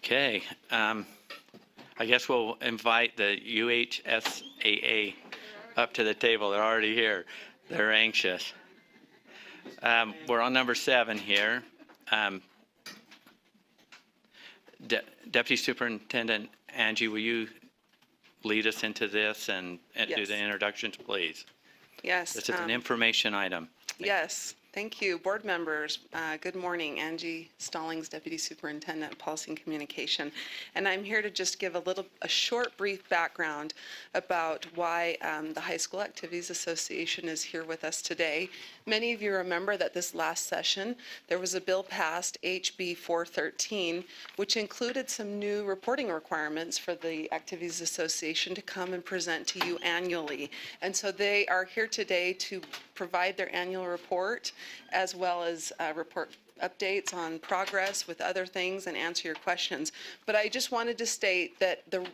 Okay. I guess we'll invite the UHSAA up to the table. They're already here. They're anxious. We're on number 7 here. Deputy Superintendent Angie, will you lead us into this and Yes. do the introductions, please? Yes. This is an information item. Yes. Thank you. Board members, good morning. Angie Stallings, Deputy Superintendent, Policy and Communication. And I'm here to just give a short, brief background about why the High School Activities Association is here with us today. Many of you remember that this last session, there was a bill passed, HB 413, which included some new reporting requirements for the Activities Association to come and present to you annually. And so they are here today to provide their annual report, as well as report updates on progress with other things and answer your questions. But I just wanted to state that the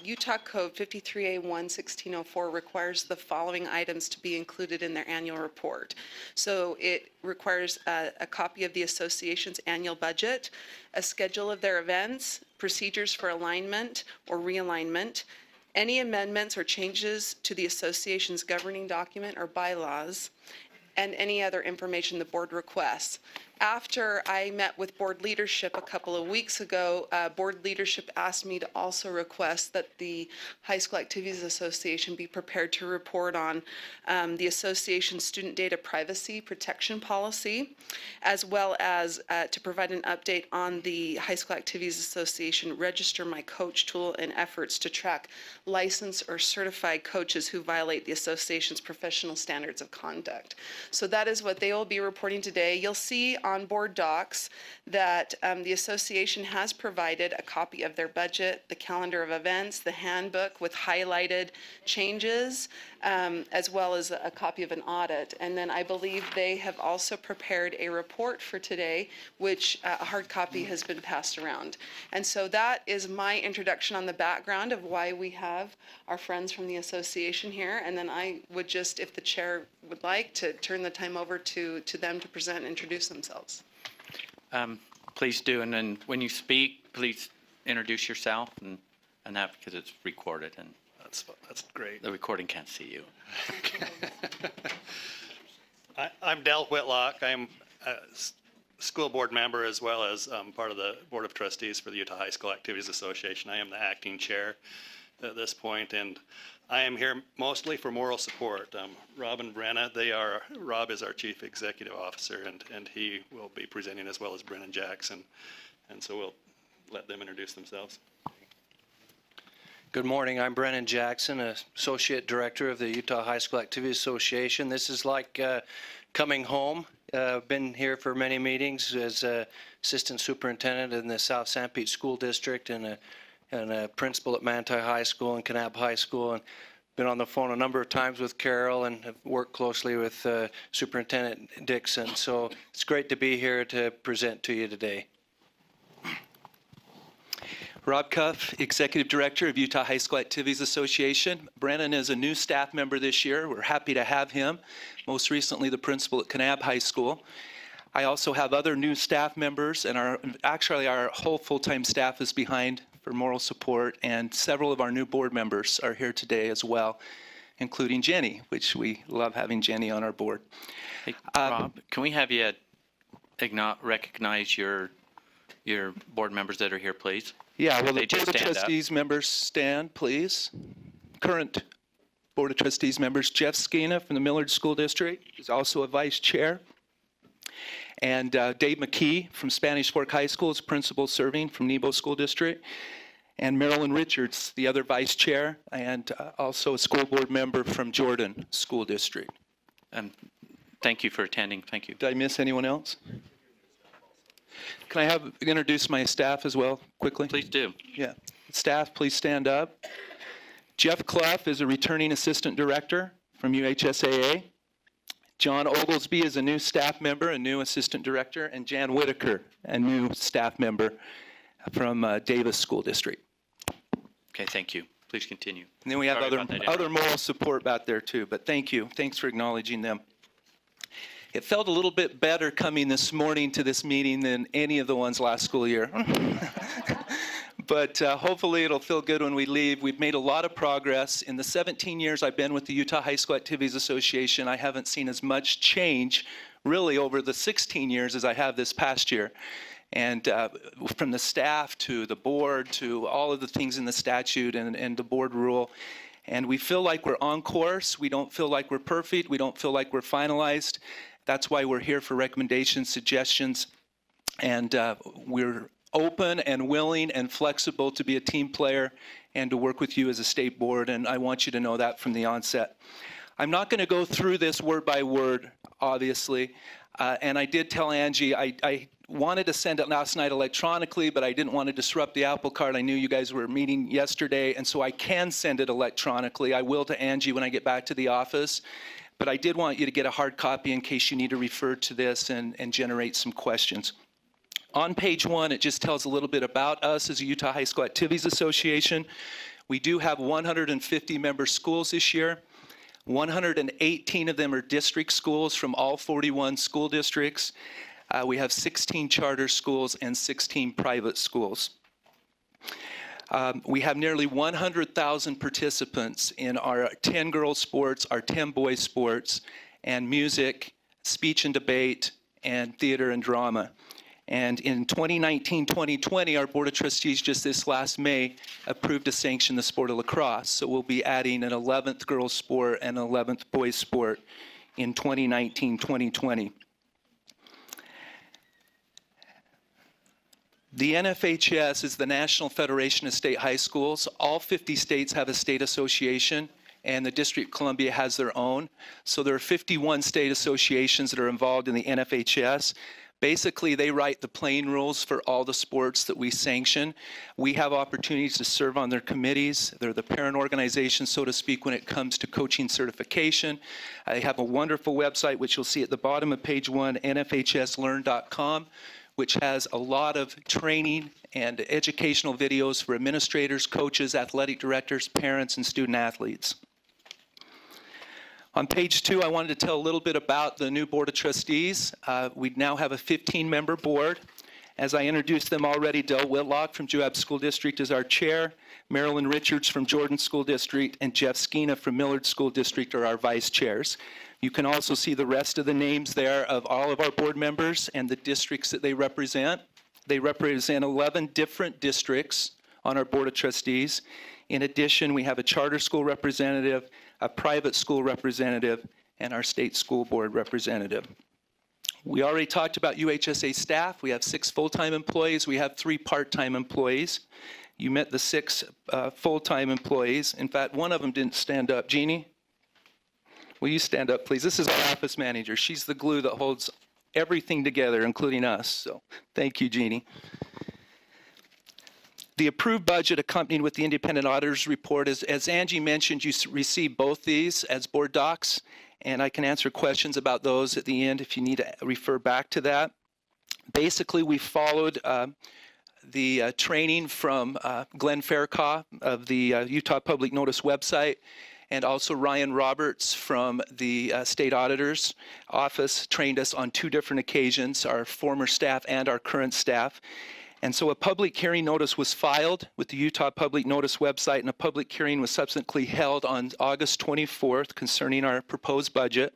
Utah Code 53A1-1604 requires the following items to be included in their annual report. So it requires a copy of the association's annual budget, a schedule of their events, procedures for alignment or realignment, any amendments or changes to the association's governing document or bylaws, and any other information the board requests. After I met with board leadership a couple of weeks ago, board leadership asked me to also request that the High School Activities Association be prepared to report on the association's student data privacy protection policy, as well as to provide an update on the High School Activities Association Register My Coach tool and efforts to track licensed or certified coaches who violate the association's professional standards of conduct. So that is what they will be reporting today. You'll see on board docs that the association has provided a copy of their budget, the calendar of events, the handbook with highlighted changes, as well as a copy of an audit. And then I believe they have also prepared a report for today, which a hard copy has been passed around. And so that is my introduction on the background of why we have our friends from the association here. And then I would just, if the chair would like, to turn the time over to them to present and introduce themselves. Please do. And then when you speak, please introduce yourself and that, because it's recorded and That's great. the recording can't see you. I'm Del Whitlock. I'm a school board member as well as part of the Board of Trustees for the Utah High School Activities Association. I am the acting chair at this point, and I am here mostly for moral support. Rob and Brenna, Rob is our Chief Executive Officer, and he will be presenting as well as Brennan Jackson. And so we'll let them introduce themselves. Good morning. I'm Brennan Jackson, Associate Director of the Utah High School Activities Association. This is like coming home. I've been here for many meetings as Assistant Superintendent in the South Sanpete School District and a principal at Manti High School and Kanab High School, and been on the phone a number of times with Carol and have worked closely with Superintendent Dixon. So it's great to be here to present to you today. Rob Cuff, Executive Director of Utah High School Activities Association. Brennan is a new staff member this year. We're happy to have him. Most recently, the principal at Kanab High School. I also have other new staff members, and actually our whole full-time staff is behind for moral support, and several of our new board members are here today as well, including Jenny, which we love having Jenny on our board. Hey, Rob, can we have you recognize your board members that are here, please? Yeah, will the Board of Trustees members stand, please? Current Board of Trustees members, Jeff Skina from the Millard School District is also a vice chair. And Dave McKee from Spanish Fork High School is principal serving from Nebo School District. And Marilyn Richards, the other vice chair, and also a school board member from Jordan School District. Thank you for attending. Thank you. Did I miss anyone else? Can I introduce my staff as well, quickly? Please do. Yeah. Staff, please stand up. Jeff Clough is a returning assistant director from UHSAA. John Oglesby is a new staff member, a new assistant director, and Jan Whitaker, a new staff member from Davis School District. Okay, thank you. Please continue. And then we have other moral support back there too, but thank you. Thanks for acknowledging them. It felt a little bit better coming this morning to this meeting than any of the ones last school year. But hopefully it'll feel good when we leave. We've made a lot of progress. In the 17 years I've been with the Utah High School Activities Association, I haven't seen as much change really over the 16 years as I have this past year. And from the staff to the board to all of the things in the statute and the board rule. And we feel like we're on course. We don't feel like we're perfect. We don't feel like we're finalized. That's why we're here for recommendations, suggestions, and we're open and willing and flexible to be a team player and to work with you as a state board, and I want you to know that from the onset. I'm not going to go through this word by word, obviously, and I did tell Angie I wanted to send it last night electronically, but I didn't want to disrupt the apple cart. I knew you guys were meeting yesterday, and so I can send it electronically. I will to Angie when I get back to the office, but I did want you to get a hard copy in case you need to refer to this and generate some questions. On page 1, it just tells a little bit about us as a Utah High School Activities Association. We do have 150 member schools this year. 118 of them are district schools from all 41 school districts. We have 16 charter schools and 16 private schools. We have nearly 100,000 participants in our 10 girls sports, our 10 boys sports, and music, speech and debate, and theater and drama. And in 2019-2020, our Board of Trustees just this last May approved to sanction the sport of lacrosse. So we'll be adding an 11th girls sport and an 11th boys sport in 2019-2020. The NFHS is the National Federation of State High Schools. All 50 states have a state association, and the District of Columbia has their own. So there are 51 state associations that are involved in the NFHS. Basically, they write the playing rules for all the sports that we sanction. We have opportunities to serve on their committees. They're the parent organization, so to speak, when it comes to coaching certification. They have a wonderful website, which you'll see at the bottom of page 1, nfhslearn.com, which has a lot of training and educational videos for administrators, coaches, athletic directors, parents, and student athletes. On page 2, I wanted to tell a little bit about the new Board of Trustees. We now have a 15-member board. As I introduced them already, Del Whitlock from Joab School District is our chair, Marilyn Richards from Jordan School District, and Jeff Skeena from Millard School District are our vice chairs. You can also see the rest of the names there of all of our board members and the districts that they represent. They represent 11 different districts on our Board of Trustees. In addition, we have a charter school representative, a private school representative, and our state school board representative. We already talked about UHSAA staff. We have 6 full-time employees. We have 3 part-time employees. You met the 6 full-time employees. In fact, one of them didn't stand up. Jeannie, will you stand up, please? This is our office manager. She's the glue that holds everything together, including us. So thank you, Jeannie. The approved budget accompanied with the independent auditor's report, as Angie mentioned, you received both these as board docs, and I can answer questions about those at the end if you need to refer back to that. Basically, we followed the training from Glenn Faircaw of the Utah Public Notice website, and also Ryan Roberts from the State Auditor's Office trained us on 2 different occasions, our former staff and our current staff. And so a public hearing notice was filed with the Utah Public Notice website, and a public hearing was subsequently held on August 24th concerning our proposed budget.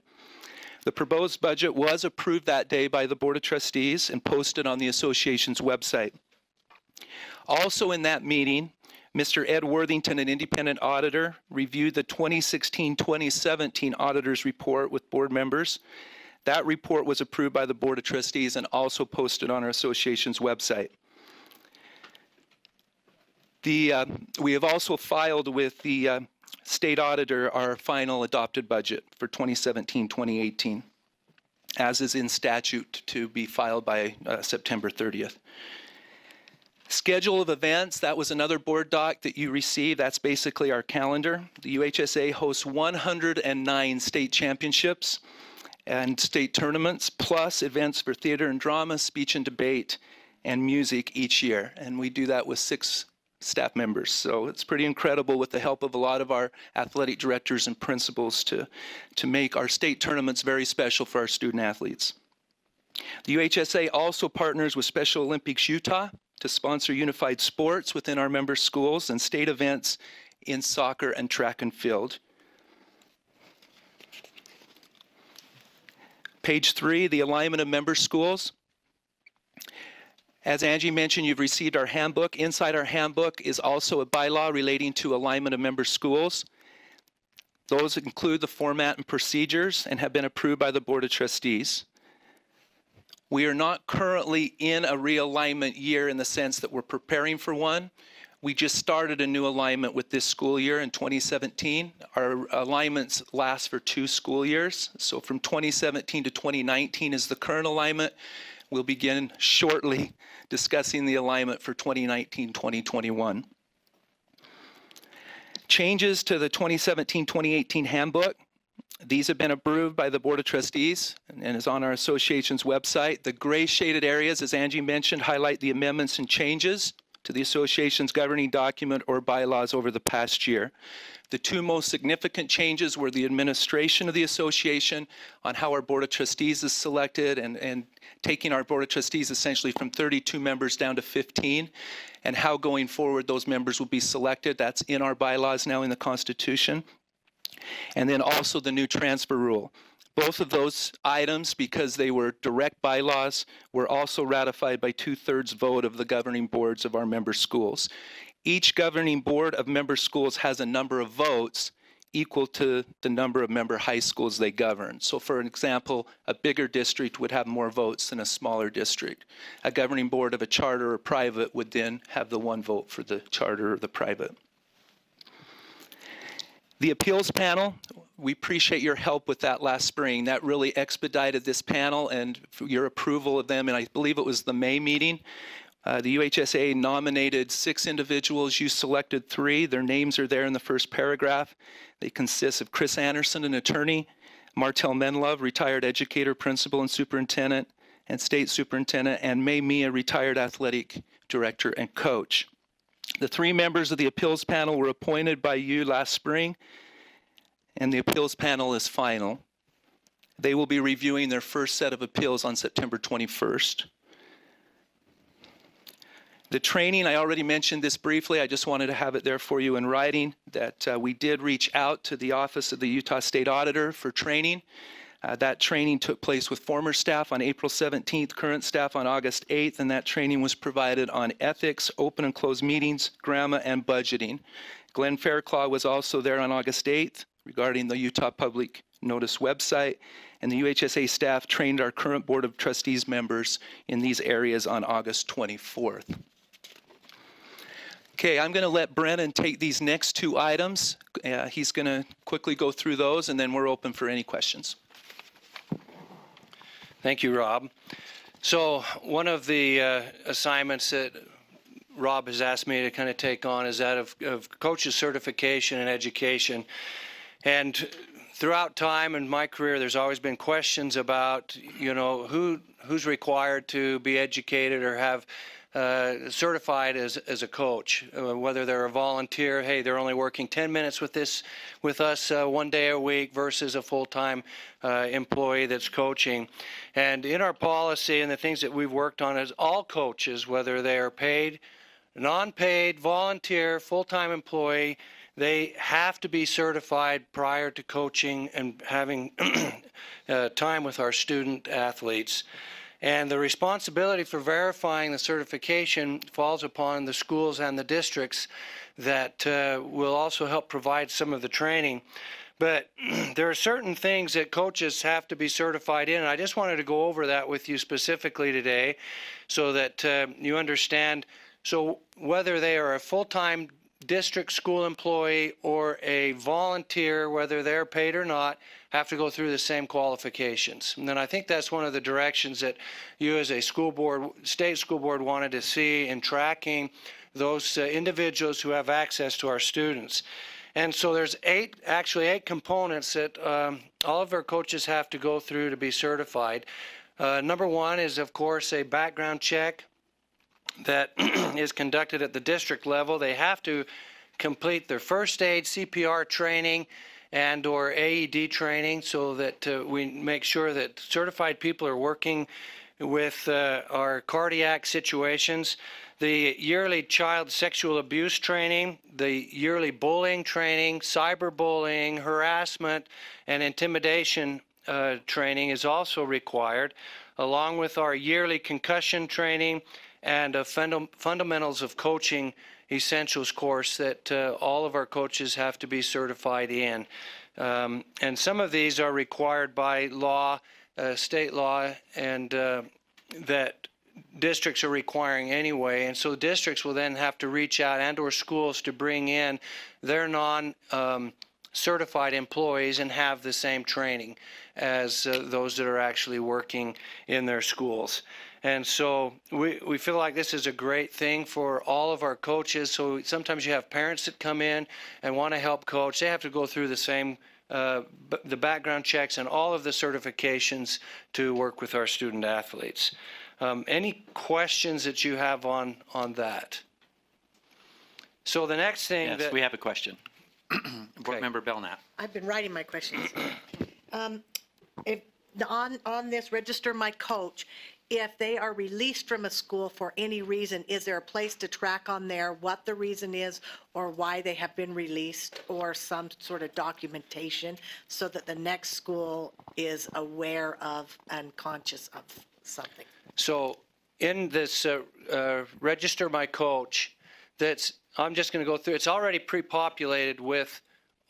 The proposed budget was approved that day by the Board of Trustees and posted on the association's website. Also in that meeting, Mr. Ed Worthington, an independent auditor, reviewed the 2016-2017 auditor's report with board members. That report was approved by the Board of Trustees and also posted on our association's website. We have also filed with the state auditor our final adopted budget for 2017-2018, as is in statute to be filed by September 30th. Schedule of events, that was another board doc that you received. That's basically our calendar. The UHSAA hosts 109 state championships and state tournaments, plus events for theater and drama, speech and debate, and music each year. And we do that with 6 staff members. So it's pretty incredible with the help of a lot of our athletic directors and principals to make our state tournaments very special for our student athletes. The UHSAA also partners with Special Olympics Utah to sponsor unified sports within our member schools and state events in soccer and track and field. Page 3, the alignment of member schools. As Angie mentioned, you've received our handbook. Inside our handbook is also a bylaw relating to alignment of member schools. Those include the format and procedures and have been approved by the Board of Trustees. We are not currently in a realignment year in the sense that we're preparing for one. We just started a new alignment with this school year in 2017. Our alignments last for 2 school years. So from 2017 to 2019 is the current alignment. We'll begin shortly discussing the alignment for 2019-2021. Changes to the 2017-2018 handbook. These have been approved by the Board of Trustees and is on our association's website. The gray shaded areas, as Angie mentioned, highlight the amendments and changes to the association's governing document or bylaws over the past year. The 2 most significant changes were the administration of the association on how our Board of Trustees is selected and taking our Board of Trustees essentially from 32 members down to 15, and how going forward those members will be selected. That's in our bylaws now in the Constitution. And then also the new transfer rule. Both of those items, because they were direct bylaws, were also ratified by 2/3 vote of the governing boards of our member schools. Each governing board of member schools has a number of votes equal to the number of member high schools they govern. So for an example, a bigger district would have more votes than a smaller district. A governing board of a charter or private would then have the 1 vote for the charter or the private. The appeals panel, we appreciate your help with that last spring. That really expedited this panel and your approval of them, and I believe it was the May meeting. The UHSAA nominated 6 individuals. You selected 3. Their names are there in the first paragraph. They consist of Chris Anderson, an attorney, Martel Menlove, retired educator, principal, and superintendent, and state superintendent, and May Mia, retired athletic director and coach. The 3 members of the appeals panel were appointed by you last spring, and the appeals panel is final. They will be reviewing their first set of appeals on September 21st. The training, I already mentioned this briefly. I just wanted to have it there for you in writing, that we did reach out to the Office of the Utah State Auditor for training. That training took place with former staff on April 17th, current staff on August 8th, and that training was provided on ethics, open and closed meetings, grammar, and budgeting. Glenn Fairclaw was also there on August 8th regarding the Utah Public Notice website, and the UHSAA staff trained our current Board of Trustees members in these areas on August 24th. Okay, I'm going to let Brennan take these next 2 items. He's going to quickly go through those, and then we're open for any questions. Thank you, Rob. So one of the assignments that Rob has asked me to kind of take on is that of coaches certification and education. And throughout time in my career, there's always been questions about, you know, who's required to be educated or have certified as a coach, whether they're a volunteer, hey, they're only working 10 minutes with us 1 day a week versus a full-time employee that's coaching. And in our policy and the things that we've worked on is all coaches, whether they are paid, non-paid, volunteer, full-time employee, they have to be certified prior to coaching and having time with our student athletes. And the responsibility for verifying the certification falls upon the schools and the districts that will also help provide some of the training. But there are certain things that coaches have to be certified in, and I just wanted to go over that with you specifically today so that you understand. So whether they are a full-time district school employee or a volunteer, whether they're paid or not, have to go through the same qualifications. And then I think that's one of the directions that you as a school board, state school board, wanted to see in tracking those individuals who have access to our students. And so there's actually eight components that all of our coaches have to go through to be certified. Number one is, of course, a background check. that is conducted at the district level. They have to complete their first aid, CPR training, and or AED training so that we make sure that certified people are working with our cardiac situations. The yearly child sexual abuse training, the yearly bullying training, cyberbullying, harassment, and intimidation training is also required, along with our yearly concussion training and a fundamentals of coaching essentials course that all of our coaches have to be certified in. And some of these are required by law, state law, and that districts are requiring anyway. And so districts will then have to reach out, and or schools, to bring in their non-certified employees and have the same training as those that are actually working in their schools. And so we feel like this is a great thing for all of our coaches. So sometimes you have parents that come in and want to help coach. They have to go through the same, the background checks and all of the certifications to work with our student athletes. Any questions that you have on that? So the next thing Yes, that we have a question. Board Member Belknap. I've been writing my questions. If on this register my coach, if they are released from a school for any reason, is there a place to track on there what the reason is or why they have been released, or some sort of documentation so that the next school is aware of and conscious of something? So in this register my coach, I'm just going to go through, it's already pre-populated with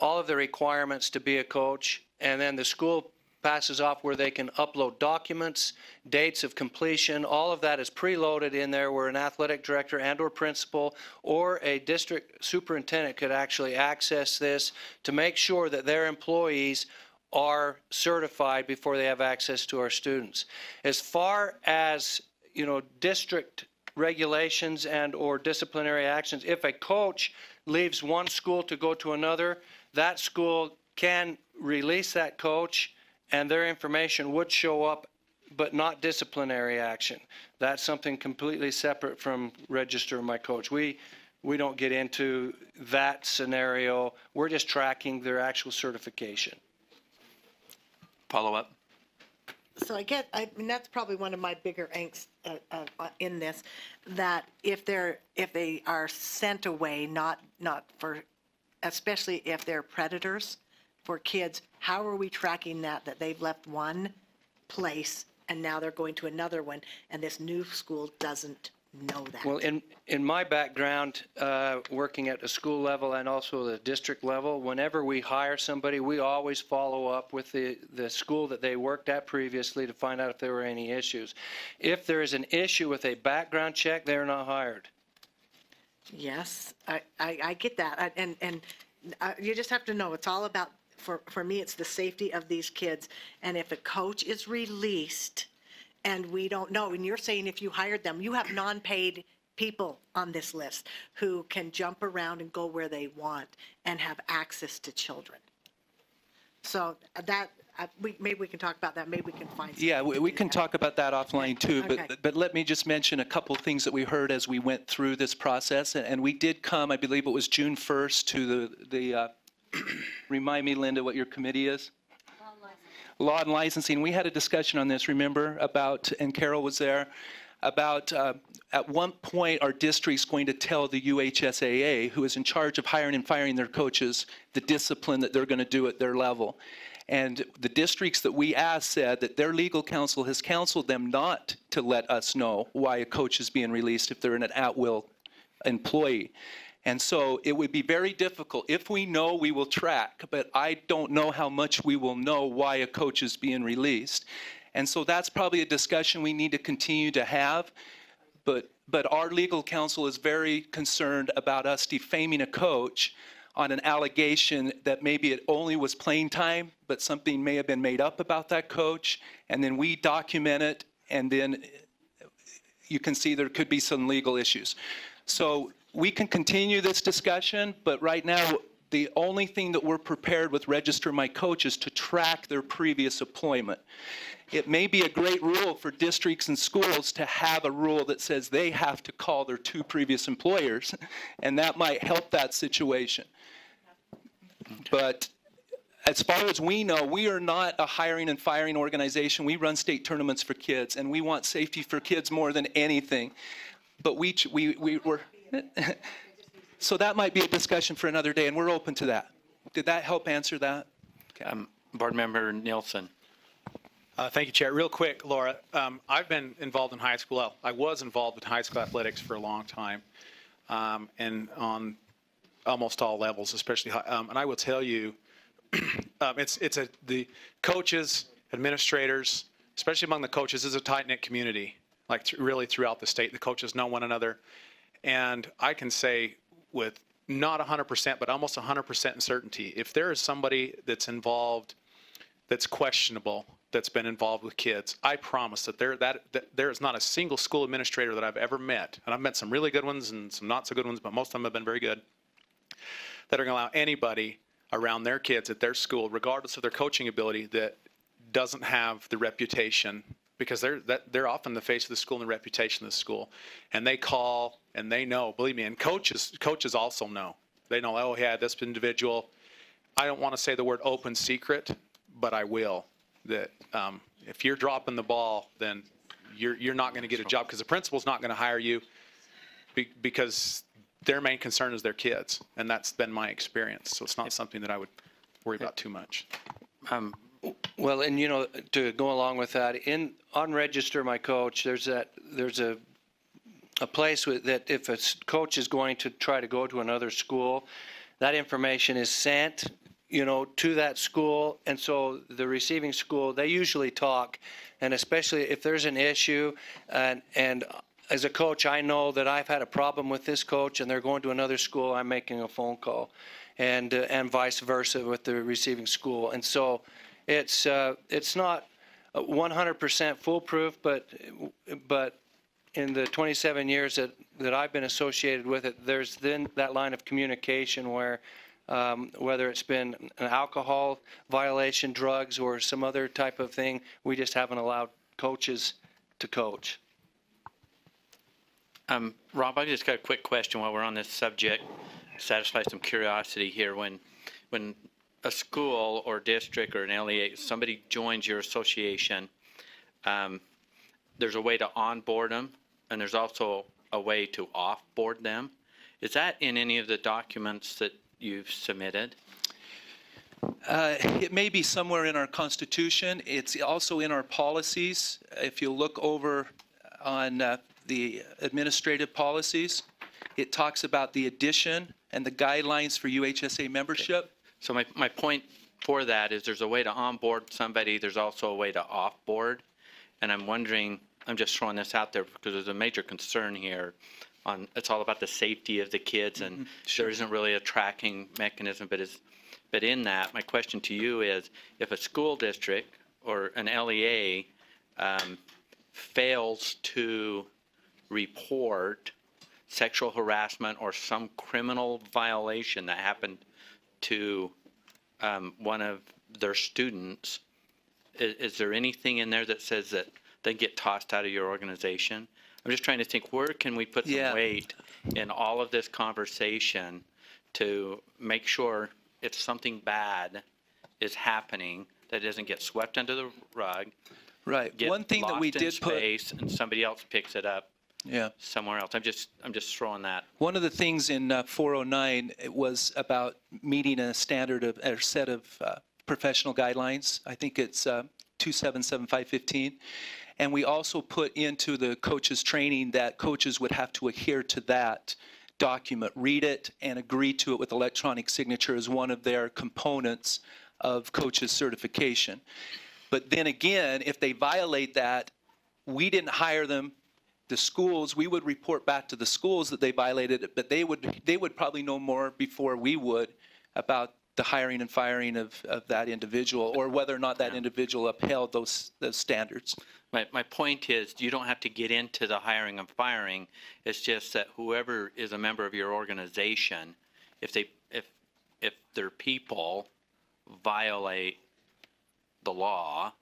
all of the requirements to be a coach, and then the school passes off where they can upload documents, dates of completion. All of that is preloaded in there where an athletic director and or principal or a district superintendent could actually access this to make sure that their employees are certified before they have access to our students. As far as, district regulations and or disciplinary actions, if a coach leaves one school to go to another, that school can release that coach and their information would show up, but not disciplinary action. That's something completely separate from register my coach. We don't get into that scenario. We're just tracking their actual certification. Follow up. So I mean, that's probably one of my bigger angst in this, that if they are sent away, not for, especially if they're predators for kids, how are we tracking that they've left one place and now they're going to another one and this new school doesn't know that? Well, in my background, working at the school level and also the district level, whenever we hire somebody, we always follow up with the school that they worked at previously to find out if there were any issues. If there is an issue with a background check, they're not hired. Yes, I get that. And you just have to know, it's all about, for me, it's the safety of these kids. And if a coach is released and we don't know, and you're saying if you hired them, you have non-paid people on this list who can jump around and go where they want and have access to children. So that, maybe we can talk about that. Maybe we can find something. Yeah, we can talk about that offline too, Okay. but let me just mention a couple of things that we heard as we went through this process. And we did come, I believe it was June 1st, to the remind me, Linda, what your committee is? Law and licensing. We had a discussion on this, remember, about, and Carol was there, about at one point our district's going to tell the UHSAA, who is in charge of hiring and firing their coaches, the discipline that they're going to do at their level. And the districts that we asked said that their legal counsel has counseled them not to let us know why a coach is being released if they're an at-will employee. And so it would be very difficult. If we know, we will track, but I don't know how much we will know why a coach is being released. And so that's probably a discussion we need to continue to have. But our legal counsel is very concerned about us defaming a coach on an allegation that maybe it only was playing time, but something may have been made up about that coach, and then we document it, and then you can see there could be some legal issues. So we can continue this discussion, but right now The only thing that we're prepared with Register My Coach is to track their previous employment. It may be a great rule for districts and schools to have a rule that says they have to call their 2 previous employers, and that might help that situation. But as far as we know, we are not a hiring and firing organization. We run state tournaments for kids, and we want safety for kids more than anything. But we're so that might be a discussion for another day, and we're open to that. Did that help answer that? Okay. Board Member Nielsen. Thank you, Chair. Real quick, Laura, I've been involved in high school. I was involved in high school athletics for a long time, and on almost all levels, especially high. And I will tell you, the coaches, administrators, especially among the coaches, is a tight-knit community. Like really throughout the state, the coaches know one another, and I can say with not 100%, but almost 100% certainty, if there is somebody that's involved, that's questionable, that's been involved with kids, I promise that there is not a single school administrator that I've ever met, and I've met some really good ones and some not so good ones, but most of them have been very good, that are going to allow anybody around their kids at their school, regardless of their coaching ability, that doesn't have the reputation, because they're often the face of the school and the reputation of the school, and they call and they know, believe me, and coaches also know. They know, oh yeah, this individual, I don't want to say the word open secret, but I will, that if you're dropping the ball, then you're not going to get a job, because the principal's not going to hire you because their main concern is their kids, and that's been my experience. So it's not something that I would worry about too much. Well, and you know, to go along with that, on Register My Coach, there's a place that if a coach is going to try to go to another school, that information is sent, you know, to that school, and so the receiving school, they usually talk, and especially if there's an issue, and as a coach, I know that I've had a problem with this coach and they're going to another school, I'm making a phone call, and vice versa with the receiving school. And so it's not 100% foolproof, but in the 27 years that I've been associated with it, there's then that line of communication where whether it's been an alcohol violation, drugs, or some other type of thing, we just haven't allowed coaches to coach. Rob, I just got a quick question while we're on this subject, satisfy some curiosity here. When a school or district or an LEA, somebody joins your association, there's a way to onboard them, and there's also a way to off-board them. Is that in any of the documents that you've submitted? It may be somewhere in our Constitution. It's also in our policies. If you look over on the administrative policies, it talks about the addition and the guidelines for UHSAA membership. So my point for that is there's a way to onboard somebody, there's also a way to offboard, and I'm wondering, I'm just throwing this out there because there's a major concern here on, it's all about the safety of the kids, and there isn't really a tracking mechanism, but in that, my question to you is, if a school district or an LEA fails to report sexual harassment or some criminal violation that happened to one of their students, is there anything in there that says that they get tossed out of your organization? I'm just trying to think, where can we put some weight in all of this conversation to make sure if something bad is happening, that it doesn't get swept under the rug. Right. One thing that we did put, and somebody else picks it up. Yeah. Somewhere else. I'm just throwing that. One of the things in 409 it was about meeting a standard of a set of professional guidelines. I think it's 277515, and we also put into the coaches training that coaches would have to adhere to that document, read it, and agree to it with electronic signature as one of their components of coaches certification. But then again, if they violate that, we didn't hire them. The schools, we would report back to the schools that they violated it, but they would probably know more before we would about the hiring and firing of that individual, or whether or not that individual upheld those standards. My point is, you don't have to get into the hiring and firing. It's just that whoever is a member of your organization, if if their people violate the law,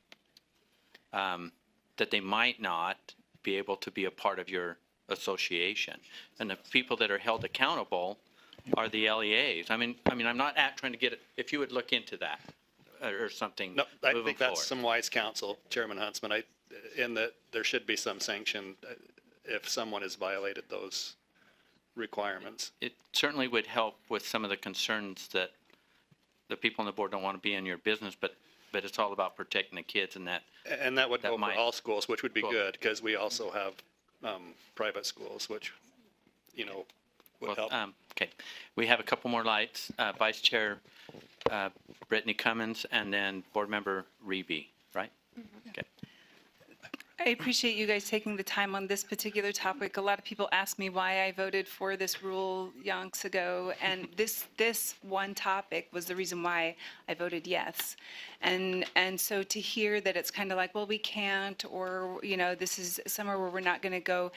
that they might not be able to be a part of your association. And the people that are held accountable are the LEAs. I mean, I'm not trying to get it, if you would look into that or something. No, I moving think that's forward. some wise counsel, Chairman Huntsman, in that there should be some sanction if someone has violated those requirements. It certainly would help with some of the concerns that the people on the board don't want to be in your business, but it's all about protecting the kids, and that. And that would go for might- all schools, which would be Cool. good, because we also have private schools, which, you know, would help. Okay, we have a couple more lights. Vice Chair Brittany Cummins, and then Board Member Reeby, right? Okay. I appreciate you guys taking the time on this particular topic. A lot of people ask me why I voted for this rule yonks ago, and this one topic was the reason why I voted yes. And so to hear that it's kind of like, well, we can't, or this is somewhere where we're not going to go,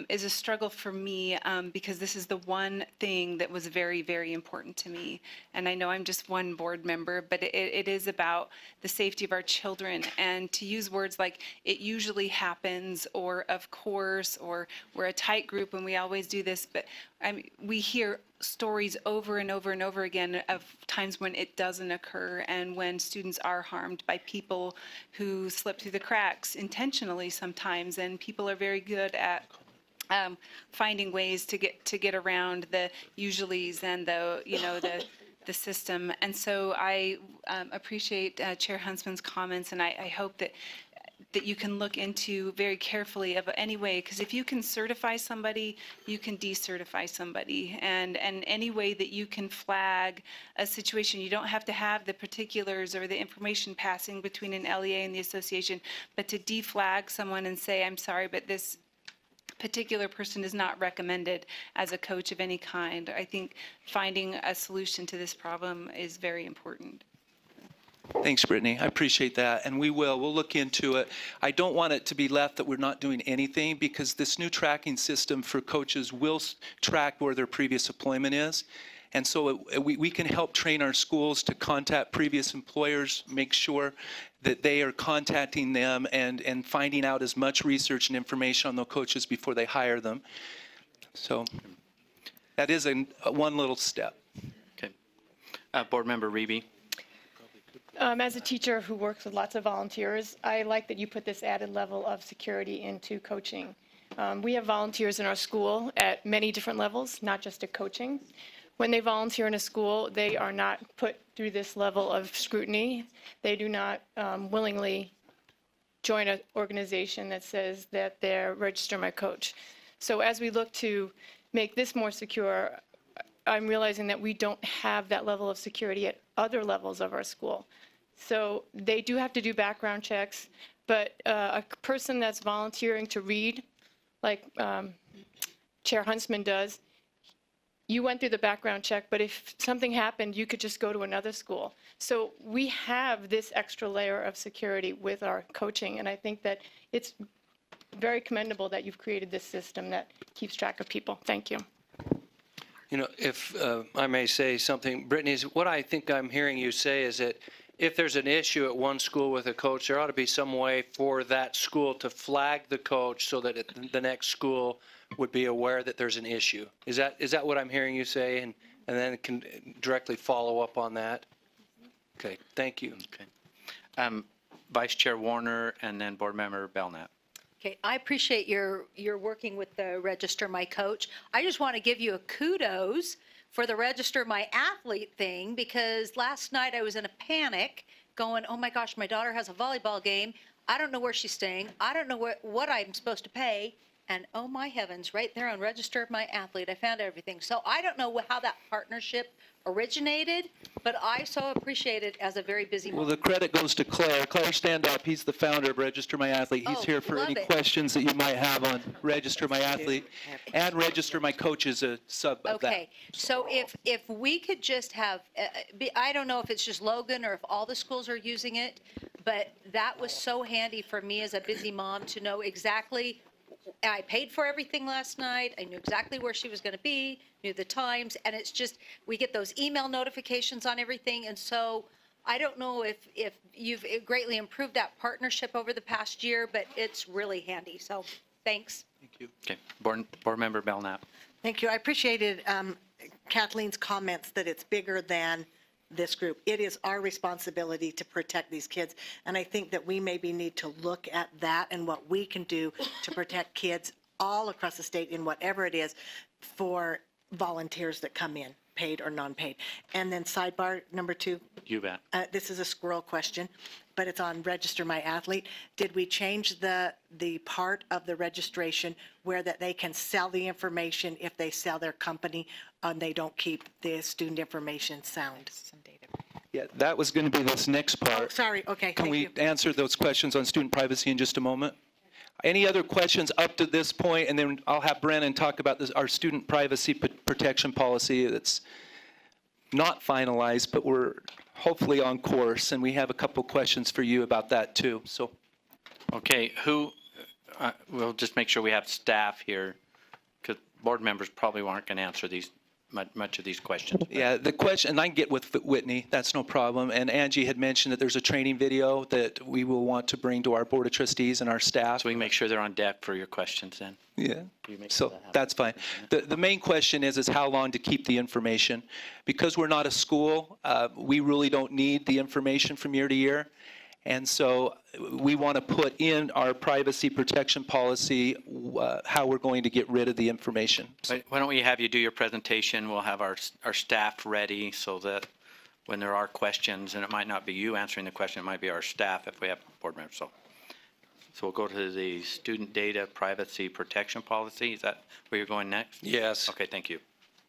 is a struggle for me, because this is the one thing that was very, very important to me. And I know I'm just one board member, but it is about the safety of our children. And to use words like "it usually happens," or "of course," or "we're a tight group and we always do this," but we hear stories over and over and over again of times when it doesn't occur, and when students are harmed by people who slip through the cracks intentionally sometimes, and people are very good at finding ways to get around the usuallys and the system. And so I appreciate Chair Huntsman's comments, and I hope that you can look into very carefully of any way, because if you can certify somebody, you can decertify somebody. And any way that you can flag a situation, you don't have to have the particulars or the information passing between an LEA and the association, but to deflag someone and say, I'm sorry, but this particular person is not recommended as a coach of any kind. I think finding a solution to this problem is very important. Thanks, Brittany. I appreciate that, and we'll look into it. I don't want it to be left that we're not doing anything, because this new tracking system for coaches will track where their previous employment is. And so we can help train our schools to contact previous employers, make sure that they are contacting them and finding out as much research and information on the coaches before they hire them. So that is one little step. Okay. Board Member Reeby. As a teacher who works with lots of volunteers, I like that you put this added level of security into coaching. We have volunteers in our school at many different levels, not just at coaching. When they volunteer in a school, they are not put through this level of scrutiny. They do not willingly join an organization that says that they're register my coach. So as we look to make this more secure, I'm realizing that we don't have that level of security at other levels of our school. So they do have to do background checks, but a person that's volunteering to read, like Chair Huntsman does, you went through the background check, but if something happened, you could just go to another school. So we have this extra layer of security with our coaching, and I think that it's very commendable that you've created this system that keeps track of people. Thank you. If I may say something, Brittany, what I think I'm hearing you say is that if there's an issue at one school with a coach, there ought to be some way for that school to flag the coach so that the next school would be aware that there's an issue. Is that what I'm hearing you say? And then can directly follow up on that? Okay, thank you. Okay. Vice Chair Warner, and then Board Member Belknap. Okay, I appreciate your working with the Register My Coach. I just want to give you a kudos for the Register My Athlete thing, because last night I was in a panic going, oh my gosh, my daughter has a volleyball game. I don't know where she's staying. I don't know what I'm supposed to pay. And oh my heavens, right there on Register My Athlete, I found everything. So I don't know how that partnership originated, but I so appreciate it as a very busy mom. Well, the credit goes to Claire. Claire, stand up. He's the founder of Register My Athlete. He's here for any questions that you might have on Register My Athlete, and Register My Coach is a sub of that. Okay, so if we could just have, I don't know if it's just Logan or if all the schools are using it, but that was so handy for me as a busy mom to know exactly I paid for everything last night. I knew exactly where she was going to be, knew the times, and it's just, we get those email notifications on everything. And so I don't know if you've greatly improved that partnership over the past year, but it's really handy. So thanks. Thank you. Okay, Board Member Belknap. Thank you. I appreciated Kathleen's comments that it's bigger than this group. It is our responsibility to protect these kids. And I think that we maybe need to look at that and what we can do to protect kids all across the state in whatever it is for volunteers that come in, paid or non-paid. And then sidebar number 2. You bet. This is a squirrel question, but it's on Register My Athlete. Did we change the part of the registration where that they can sell the information if they sell their company and they don't keep the student information sound? Yeah, that was going to be this next part. Oh, sorry. Okay. Can thank we you. answer those questions on student privacy in just a moment? Any other questions up to this point? And then I'll have Brennan talk about this, our student privacy protection policy that's not finalized, but we're hopefully on course. And we have a couple questions for you about that too. So, Okay, we'll just make sure we have staff here, because board members probably aren't going to answer these much of these questions. yeah, the question, and I can get with Whitney, that's no problem. And Angie had mentioned that there's a training video that we will want to bring to our Board of Trustees and our staff. So we can make sure they're on deck for your questions then. Yeah, You make so that happen. that's fine. The main question is how long to keep the information. Because we're not a school, we really don't need the information from year to year. And so we want to put in our privacy protection policy how we're going to get rid of the information. So, Why don't we have you do your presentation? We'll have our staff ready so that when there are questions, and it might not be you answering the question, it might be our staff if we have board members. So we'll go to the student data privacy protection policy. Is that where you're going next? Yes. Okay, thank you.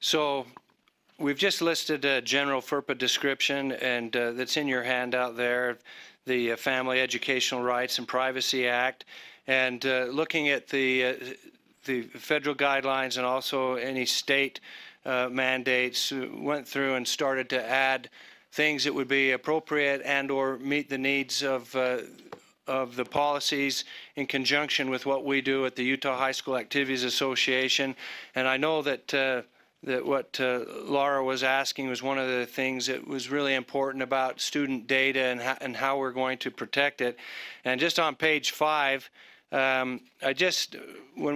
So we've just listed a general FERPA description, and that's in your handout there, the Family Educational Rights and Privacy Act, and looking at the federal guidelines and also any state mandates, went through and started to add things that would be appropriate and or meet the needs of the policies in conjunction with what we do at the Utah High School Activities Association. And I know that what Laura was asking was one of the things that was really important about student data and how we're going to protect it. And just on page 5, when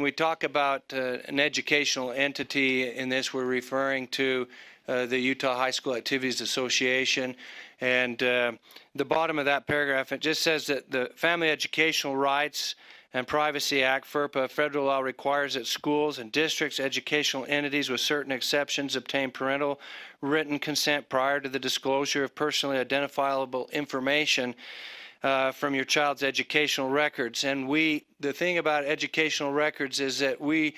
we talk about an educational entity in this, we're referring to the Utah High School Activities Association. And the bottom of that paragraph, it just says that the Family Educational Rights and Privacy Act, FERPA, federal law requires that schools and districts, educational entities with certain exceptions obtain parental written consent prior to the disclosure of personally identifiable information from your child's educational records. And the thing about educational records is that we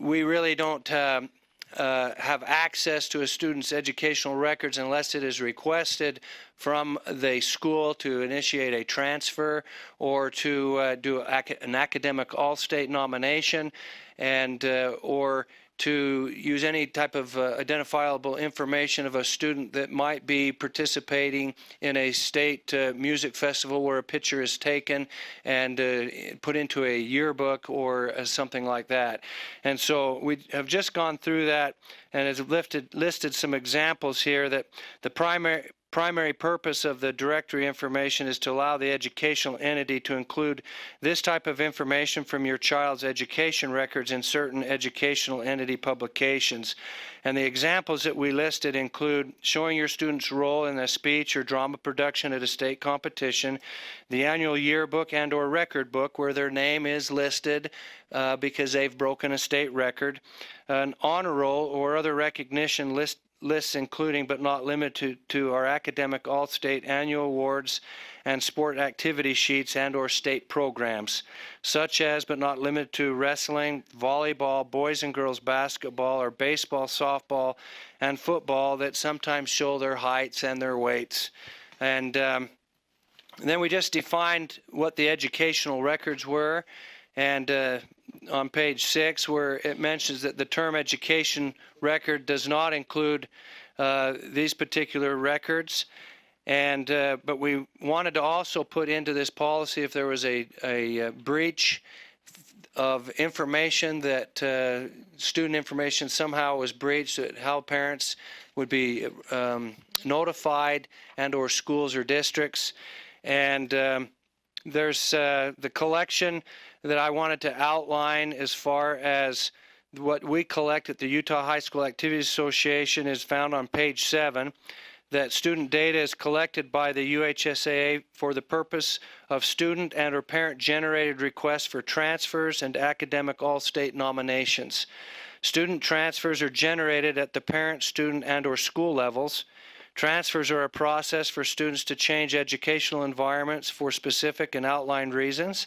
really don't have access to a student's educational records unless it is requested from the school to initiate a transfer or to do an academic all-state nomination, and or to use any type of identifiable information of a student that might be participating in a state music festival where a picture is taken and put into a yearbook or something like that. And so we have just gone through that and has listed some examples here that the primary purpose of the directory information is to allow the educational entity to include this type of information from your child's education records in certain educational entity publications. And the examples that we listed include showing your student's role in a speech or drama production at a state competition, the annual yearbook and or record book where their name is listed because they've broken a state record, an honor roll or other recognition lists including but not limited to our academic all-state annual awards and sport activity sheets and or state programs, such as but not limited to wrestling, volleyball, boys and girls basketball, or baseball, softball, and football that sometimes show their heights and their weights. And then we just defined what the educational records were, and on page 6 where it mentions that the term education record does not include these particular records, and but we wanted to also put into this policy if there was a breach of information that student information somehow was breached, how parents would be notified, and or schools or districts. And there's the collection that I wanted to outline as far as what we collect at the Utah High School Activities Association is found on page 7. That student data is collected by the UHSAA for the purpose of student and or parent generated requests for transfers and academic all-state nominations. Student transfers are generated at the parent, student, and or school levels. Transfers are a process for students to change educational environments for specific and outlined reasons.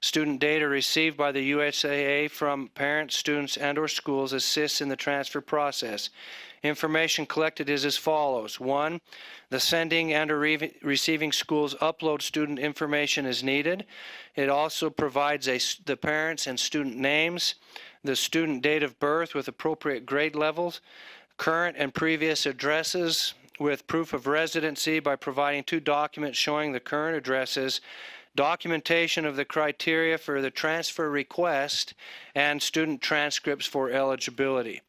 Student data received by the UHSAA from parents, students, and or schools assists in the transfer process. Information collected is as follows. 1, the sending and or receiving schools upload student information as needed. It also provides the parents and student names, the student date of birth with appropriate grade levels, current and previous addresses with proof of residency by providing 2 documents showing the current addresses, documentation of the criteria for the transfer request, and student transcripts for eligibility.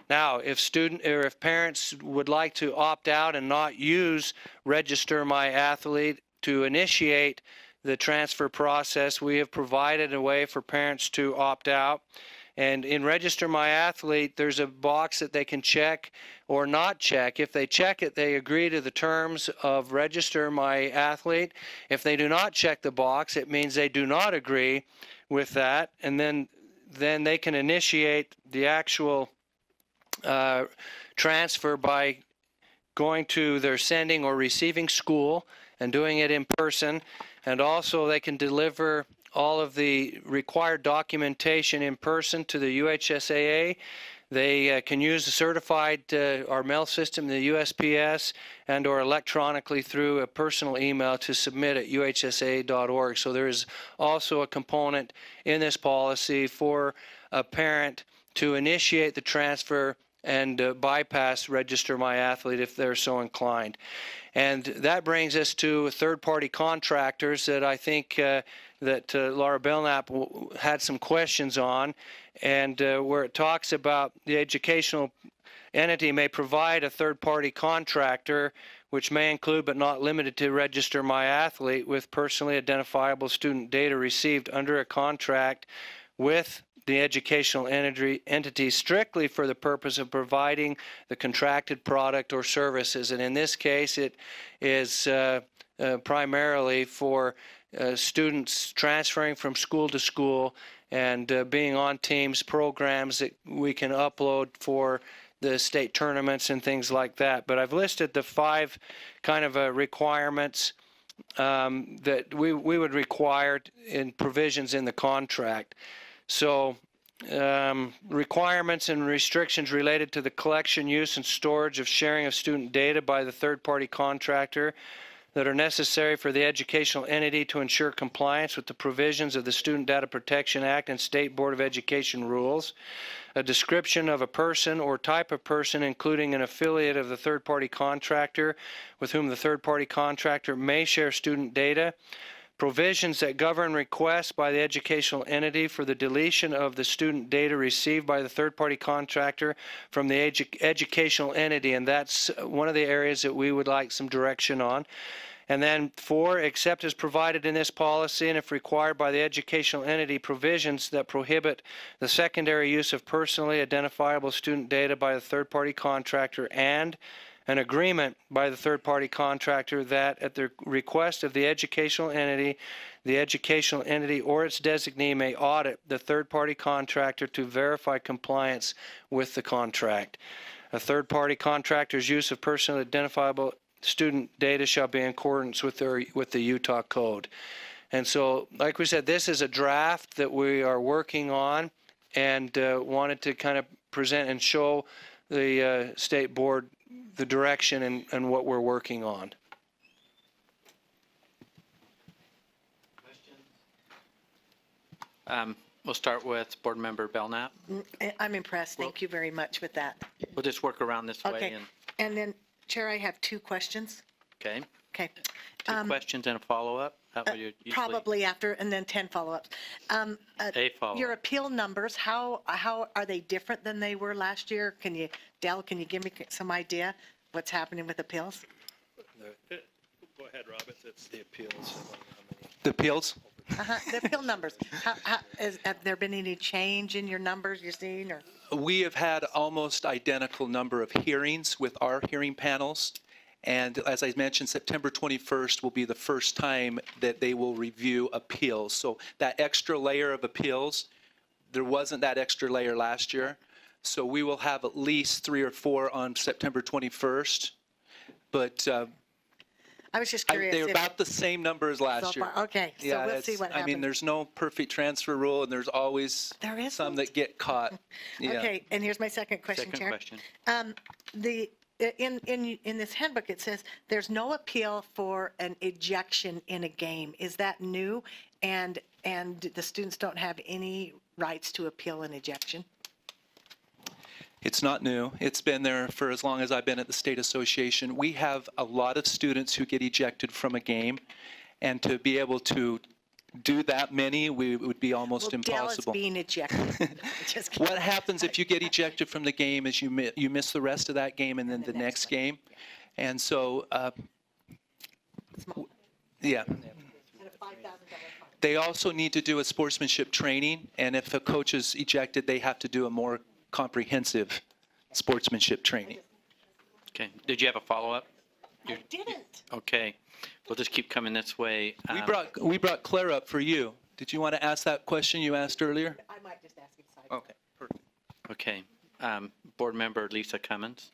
Now, if parents would like to opt out and not use Register My Athlete to initiate the transfer process, we have provided a way for parents to opt out. And in Register My Athlete, there's a box that they can check or not check. If they check it, they agree to the terms of Register My Athlete. If they do not check the box, it means they do not agree with that. And then they can initiate the actual transfer by going to their sending or receiving school and doing it in person. And also they can deliver all of the required documentation in person to the UHSAA. They can use the certified our mail system, the USPS, and or electronically through a personal email to submit at uhsaa.org. So there is also a component in this policy for a parent to initiate the transfer and bypass Register My Athlete if they're so inclined. And that brings us to third-party contractors that I think that Laura Belknap had some questions on, and where it talks about the educational entity may provide a third-party contractor, which may include but not limited to Register My Athlete, with personally identifiable student data received under a contract with the educational entity strictly for the purpose of providing the contracted product or services. And in this case, it is primarily for students transferring from school to school and being on teams, programs that we can upload for the state tournaments and things like that. But I've listed the 5 kind of requirements that we would require in provisions in the contract. So requirements and restrictions related to the collection, use, and storage of sharing of student data by the third-party contractor that are necessary for the educational entity to ensure compliance with the provisions of the Student Data Protection Act and State Board of Education rules. A description of a person or type of person, including an affiliate of the third-party contractor with whom the third-party contractor may share student data. Provisions that govern requests by the educational entity for the deletion of the student data received by the third-party contractor from the educational entity, and that's one of the areas that we would like some direction on. And then 4, except as provided in this policy and if required by the educational entity, provisions that prohibit the secondary use of personally identifiable student data by the third-party contractor, and an agreement by the third-party contractor that at the request of the educational entity or its designee may audit the third-party contractor to verify compliance with the contract. A third-party contractor's use of personally identifiable student data shall be in accordance with the Utah Code. And so, like we said, this is a draft that we are working on and wanted to kind of present and show the State Board the direction and what we're working on. We'll start with Board Member Belknap. I'm impressed. Thank you very much with that. We'll just work around this way. Okay. And then, Chair, I have 2 questions. Okay. Okay. 2 questions and a follow-up. That what you usually? Probably after, and then 10 follow-ups. A follow-up. Your appeal numbers, how are they different than they were last year? Dell, can you give me some idea what's happening with appeals? Go ahead, Rob. It's The appeals. The appeals? The appeal numbers. Have there been any change in your numbers you're seeing, or? We have had almost identical number of hearings with our hearing panels. And as I mentioned, September 21st will be the first time that they will review appeals. So that extra layer of appeals, there wasn't that extra layer last year. So we will have at least 3 or 4 on September 21st. But I was just curious. they're if- about the same number as last so year. far. Okay, so we'll see it's- what happens. I mean, there's no perfect transfer rule, and there's always There isn't? some that get caught. Yeah. Okay, and here's my second question, Second Chair. question. In this handbook, it says there's no appeal for an ejection in a game. Is that new? And the students don't have any rights to appeal an ejection? It's not new. It's been there for as long as I've been at the state association. We have a lot of students who get ejected from a game, and to be able to do that many, would be almost impossible. Dell is being ejected. Just kidding. What happens if you get ejected from the game is you miss the rest of that game and then the next game. And so, yeah. They also need to do a sportsmanship training, and if a coach is ejected, they have to do a more comprehensive sportsmanship training. Okay. Did you have a follow-up? I didn't. Okay. We'll just keep coming this way. We brought Claire up for you. Did you want to ask that question you asked earlier? I might just ask him side. Okay, perfect. Okay. Board Member Lisa Cummins.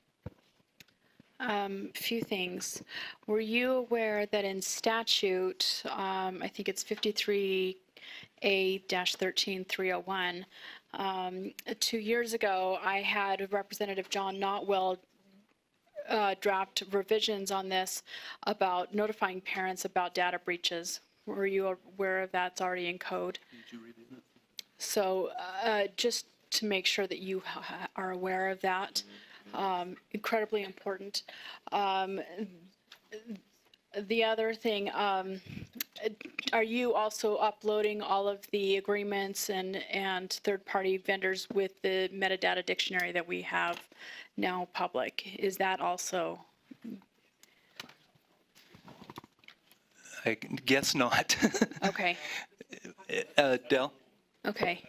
Few things. Were you aware that in statute, I think it's 53A-13301, 2 years ago, I had Representative John Notwell draft revisions on this about notifying parents about data breaches. Were you aware of that's already in code? Did you read it? So just to make sure that you are aware of that, incredibly important. The other thing, are you also uploading all of the agreements and third-party vendors with the metadata dictionary that we have now public? Is that also? I guess not. Okay. Dell? Okay.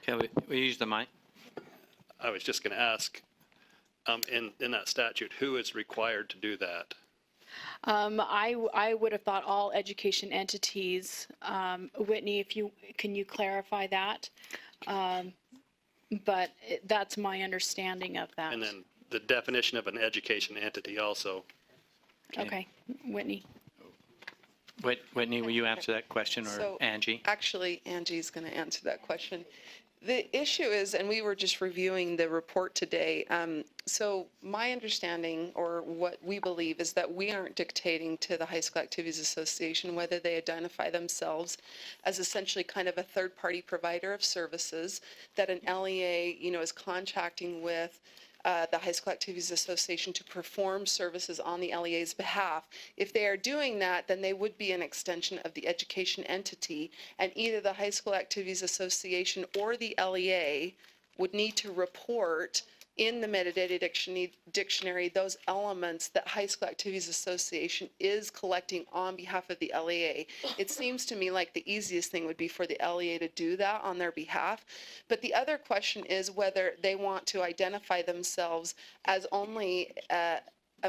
Okay, we use the mic. I was just going to ask, in that statute, who is required to do that? I would have thought all education entities. Whitney, can you clarify that? But that's my understanding of that. And then the definition of an education entity also. Okay, Whitney. Whitney, will you answer that question, or So, Angie? Actually, Angie's going to answer that question. The issue is, and we were just reviewing the report today, so my understanding, or what we believe, is that we aren't dictating to the High School Activities Association whether they identify themselves as essentially kind of a third-party provider of services, that an LEA, is contracting with the High School Activities Association to perform services on the LEA's behalf. If they are doing that, then they would be an extension of the education entity, and either the High School Activities Association or the LEA would need to report in the metadata dictionary those elements that High School Activities Association is collecting on behalf of the LEA. It seems to me like the easiest thing would be for the LEA to do that on their behalf. But the other question is whether they want to identify themselves as only a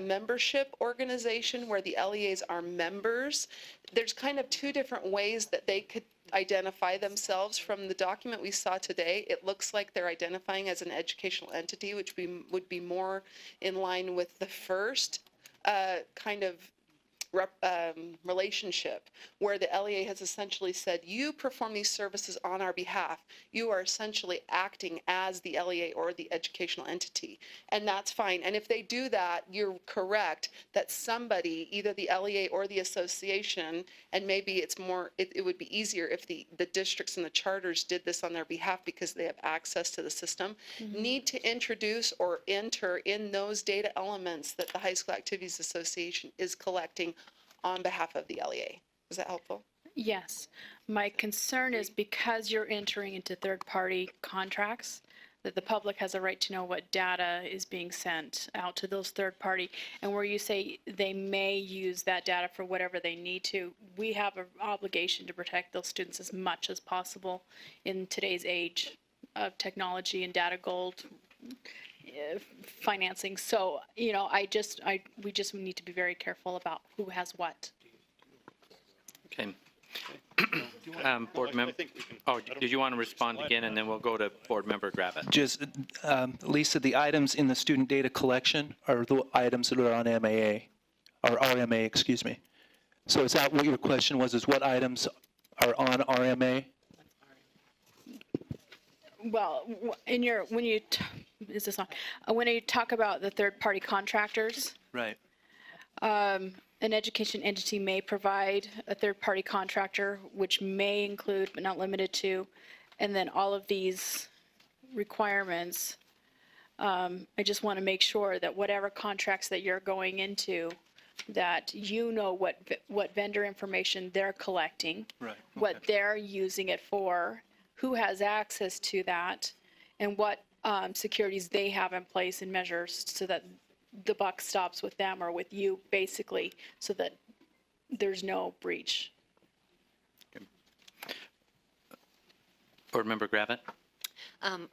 membership organization where the LEAs are members. There's kind of two different ways that they could identify themselves. From the document we saw today, it looks like they're identifying as an educational entity, which would be more in line with the first kind of relationship where the LEA has essentially said, you perform these services on our behalf. You are essentially acting as the LEA or the educational entity. And that's fine. And if they do that, you're correct that somebody, either the LEA or the association, and maybe it's more, it would be easier if the districts and the charters did this on their behalf because they have access to the system, need to introduce or enter in those data elements that the High School Activities Association is collecting on behalf of the LEA. Is that helpful? Yes. My concern is because you're entering into third-party contracts, that the public has a right to know what data is being sent out to those third-party, and where you say they may use that data for whatever they need to, we have an obligation to protect those students as much as possible in today's age of technology and data gold financing. So, you know, we just need to be very careful about who has what. Okay. Board member, oh, did you want to respond again, and then we'll go to Board Member Gravitt? Just, Lisa, the items in the student data collection are the items that are on MAA, or RMA, excuse me. So is that what your question was, is what items are on RMA? Well, when you talk about the third-party contractors, Right. an education entity may provide a third-party contractor, which may include but not limited to, and then all of these requirements. I just want to make sure that whatever contracts that you're going into, that you know what vendor information they're collecting, Right. what they're using it for, who has access to that, and what securities they have in place and measures so that the buck stops with them or with you, basically, so that there's no breach. Board Member Gravitt?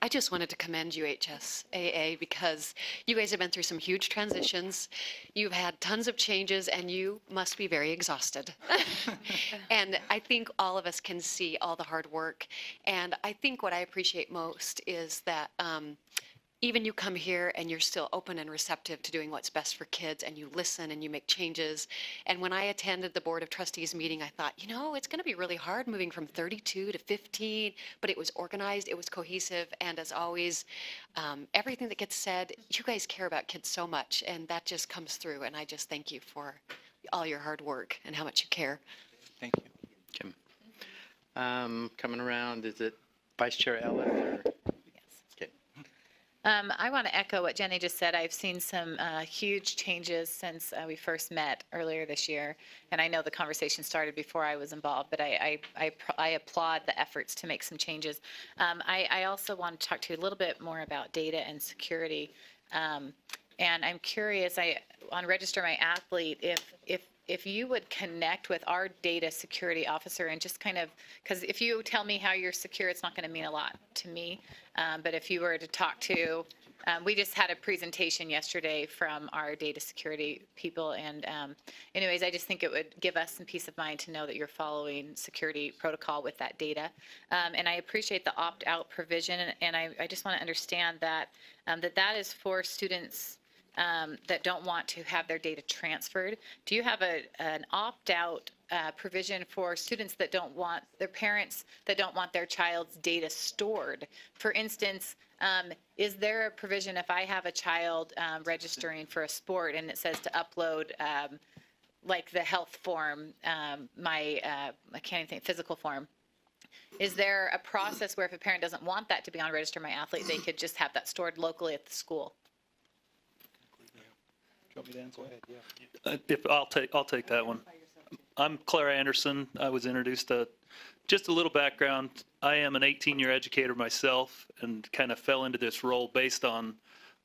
I just wanted to commend UHSAA because you guys have been through some huge transitions. You've had tons of changes and you must be very exhausted. And I think all of us can see all the hard work. And I think what I appreciate most is that even you come here and you're still open and receptive to doing what's best for kids, and you listen and you make changes. And when I attended the Board of Trustees meeting, I thought, you know, it's going to be really hard moving from 32 to 15, but it was organized, it was cohesive, and as always, everything that gets said, you guys care about kids so much, and that just comes through, and I just thank you for all your hard work and how much you care. Thank you. Okay. Coming around, is it Vice Chair Ellis or? I want to echo what Jenny just said. I've seen some huge changes since we first met earlier this year, and I know the conversation started before I was involved, but I applaud the efforts to make some changes. I also want to talk to you a little bit more about data and security, and I'm curious, on Register My Athlete, if you would connect with our data security officer and just kind of, because if you tell me how you're secure, it's not going to mean a lot to me. But if you were to talk to, we just had a presentation yesterday from our data security people. And anyways, I just think it would give us some peace of mind to know that you're following security protocol with that data. And I appreciate the opt-out provision. And I just want to understand that that is for students that don't want to have their data transferred. Do you have an opt-out provision for students that don't want, their parents that don't want their child's data stored? For instance, is there a provision if I have a child registering for a sport and it says to upload like the health form, I can't even think, physical form, is there a process where if a parent doesn't want that to be on Register My Athlete, they could just have that stored locally at the school? I'll take that one. I'm Clara Anderson. I was introduced to just a little background. I am an 18-year educator myself and kind of fell into this role based on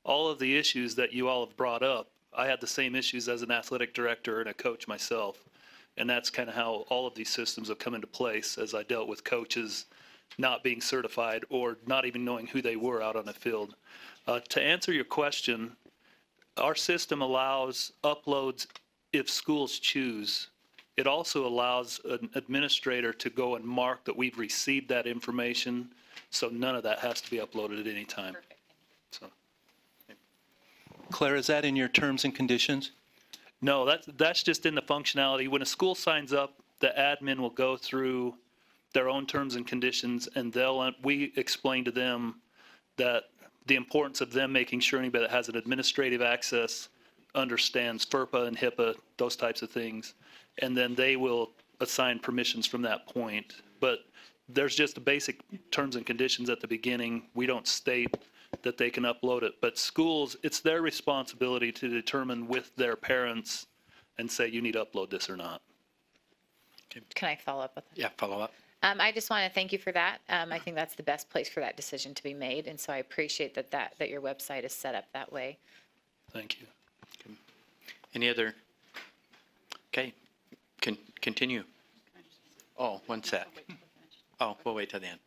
all of the issues that you all have brought up. I had the same issues as an athletic director and a coach myself, and that's kind of how all of these systems have come into place as I dealt with coaches not being certified or not even knowing who they were out on the field. To answer your question, our system allows uploads if schools choose. It also allows an administrator to go and mark that we've received that information, so none of that has to be uploaded at any time. So, Claire, is that in your terms and conditions? No, that's just in the functionality. When a school signs up, the admin will go through their own terms and conditions, and we explain to them that the importance of them making sure anybody that has an administrative access understands FERPA and HIPAA, those types of things, and then they will assign permissions from that point. But there's just the basic terms and conditions at the beginning. We don't state that they can upload it, but schools, it's their responsibility to determine with their parents and say, you need to upload this or not. Can I follow up with that? Yeah, follow up. I just want to thank you for that. I think that's the best place for that decision to be made, and so I appreciate that your website is set up that way. Thank you. Any other? Okay, continue. Oh, one sec. Oh, we'll wait till the end.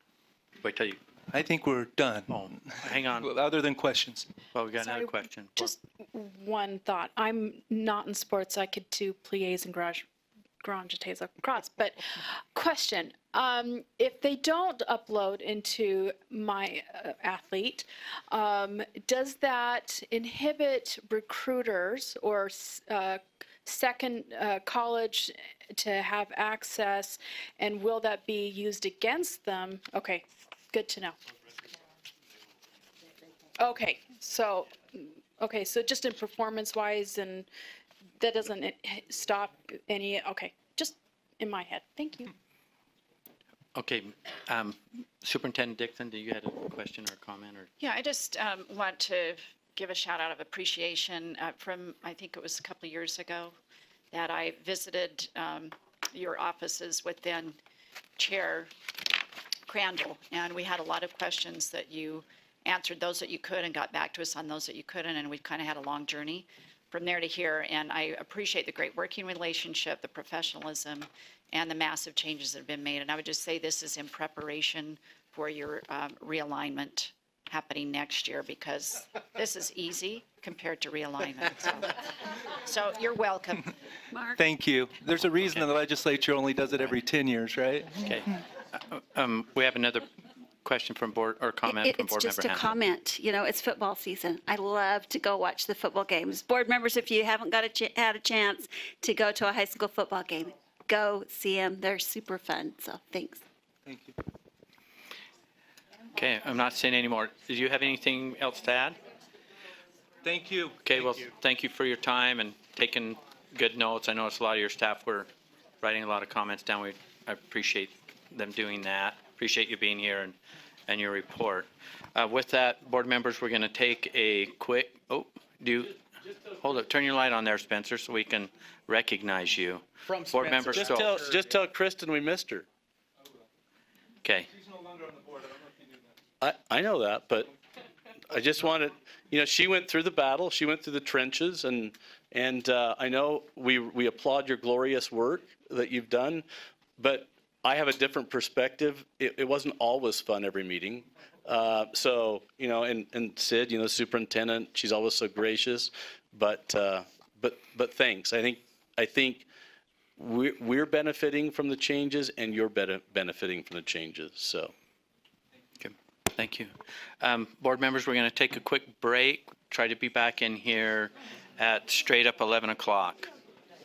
Wait till you. I think we're done. Oh, hang on. Other than questions. Well, we got another question. Just one thought. I'm not in sports. I could do pliés and garage cross. But question, if they don't upload into My Athlete, does that inhibit recruiters or second college to have access, and will that be used against them? Okay, good to know. Okay, so just in performance-wise, and that doesn't stop any, okay, just in my head. Thank you. Okay, Superintendent Dixon, do you have a question or a comment? Or? Yeah, I just want to give a shout out of appreciation from, I think it was a couple of years ago, that I visited your offices with then Chair Crandall, and we had a lot of questions that you answered, those that you could, and got back to us on those that you couldn't, and we kind of had a long journey from there to here, and I appreciate the great working relationship, the professionalism, and the massive changes that have been made. And I would just say this is in preparation for your realignment happening next year, because this is easy compared to realignment. So you're welcome. Mark? Thank you. There's a reason the legislature only does it every 10 years, right? Okay. We have another question from board or comment from board member. It's just a comment. You know, it's football season. I love to go watch the football games. Board members, if you haven't got had a chance to go to a high school football game, go see them. They're super fun. So thanks. Thank you. Okay, I'm not seeing any more. Do you have anything else to add? Thank you. Okay, thank you for your time and taking good notes. I noticed a lot of your staff were writing a lot of comments down. I appreciate them doing that. Appreciate you being here and your report. With that, board members, we're going to take a quick, hold it, turn your light on there, Spencer, so we can recognize you. From board Spencer. member Stokes. Just tell Kristen we missed her. Okay. She's no longer on the board. I don't know if you knew that. I know that, but I just wanted, she went through the battle. She went through the trenches, and I know we applaud your glorious work that you've done, but I have a different perspective. It wasn't always fun every meeting. And Sid, superintendent, she's always so gracious, but thanks. I think we're benefiting from the changes, and you're benefiting from the changes. So. Okay. Thank you. Board members, we're going to take a quick break. Try to be back in here at straight up 11 o'clock.